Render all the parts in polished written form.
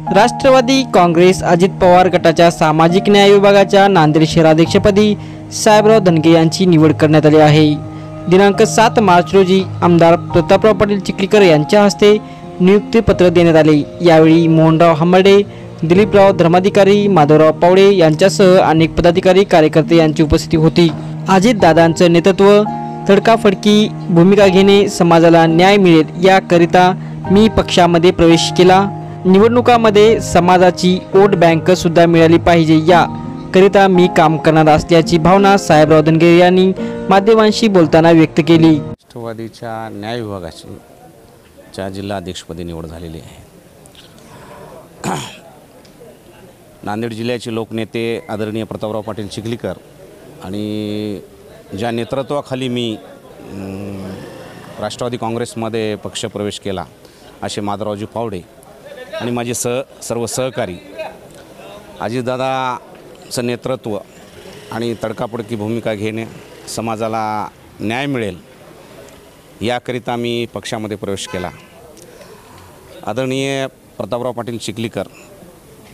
राष्ट्रवादी काँग्रेस अजित पवार गटाच्या सामाजिक न्याय विभागाच्या नांदेड शहराध्यक्षपदी साहेबराव धनगे यांची निवड करण्यात आली आहे। दिनांक 7 मार्च रोजी आमदार प्रतापराव पाटील चिखलीकर यांच्या हस्ते नियुक्ती पत्र देण्यात आले। यावेळी मोहनराव हंबर्डे, दिलीपराव धर्माधिकारी, माधवराव पावडे यांच्यासह अनेक पदाधिकारी कार्यकर्ते यांची उपस्थिती होती। अजित दादांचं नेतृत्व, तडकाफडकी भूमिका घेणे, समाजाला न्याय मिळेल याकरिता मी पक्षामध्ये प्रवेश केला। निवडणुकामध्ये समाजाची वोट बँक सुद्धा मिळाली पाहिजे याकरिता मी काम करणार असल्याची भावना साहेबराव धनगे यांनी माध्यमांशी बोलताना व्यक्त केली। राष्ट्रवादीच्या न्याय विभागाच्या जिल्हा अध्यक्षपदी निवड झालेली आहे। नांदेड जिल्ह्याचे लोकनेते आदरणीय प्रतापराव पाटील चिखलीकर आणि ज्या नेतृत्वाखाली मी राष्ट्रवादी काँग्रेसमध्ये पक्षप्रवेश केला असे माधवरावजी पावडे आणि माझे सर्व सहकारी, अजितदादाचं नेतृत्व आणि तडकाफडकी भूमिका घेणे, समाजाला न्याय मिळेल याकरिता मी पक्षामध्ये प्रवेश केला। आदरणीय प्रतापराव पाटील चिखलीकर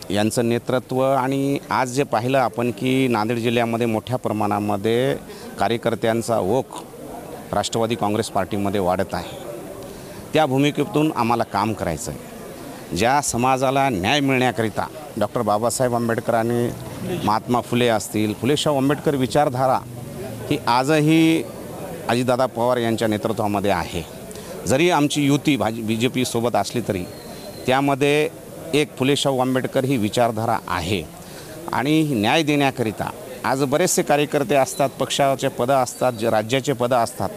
यांचं नेतृत्व आणि आज जे पाहिलं आपण की नांदेड जिल्ह्यामध्ये मोठ्या प्रमाणामध्ये कार्यकर्त्यांचा ओघ राष्ट्रवादी काँग्रेस पार्टीमध्ये वाढत आहे, त्या भूमिकेतून आम्हाला काम करायचं आहे। ज्या समाजाला न्याय मिळण्याकरिता डॉक्टर बाबासाहेब आंबेडकरांनी, महात्मा फुले असतील, फुलेशाह आंबेडकर विचारधारा ही आजही अजितदादा पवार यांच्या नेतृत्वामध्ये आहे। जरी आमची युती BJP सोबत असली तरी त्यामध्ये एक फुलेशाह आंबेडकर ही विचारधारा आहे आणि न्याय देण्याकरिता आज बरेचसे कार्यकर्ते असतात, पक्षाचे पदं असतात, जे राज्याचे पदं असतात,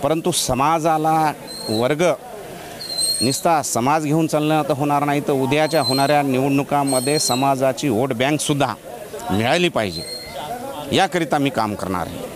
परंतु समाजाला वर्ग निस्ता समाज घेऊन चालणं तर होणार नाही, तर उद्याच्या होणाऱ्या निवडणुकामध्ये समाजाची वोट बँकसुद्धा मिळाली पाहिजे याकरिता मी काम करणार आहे।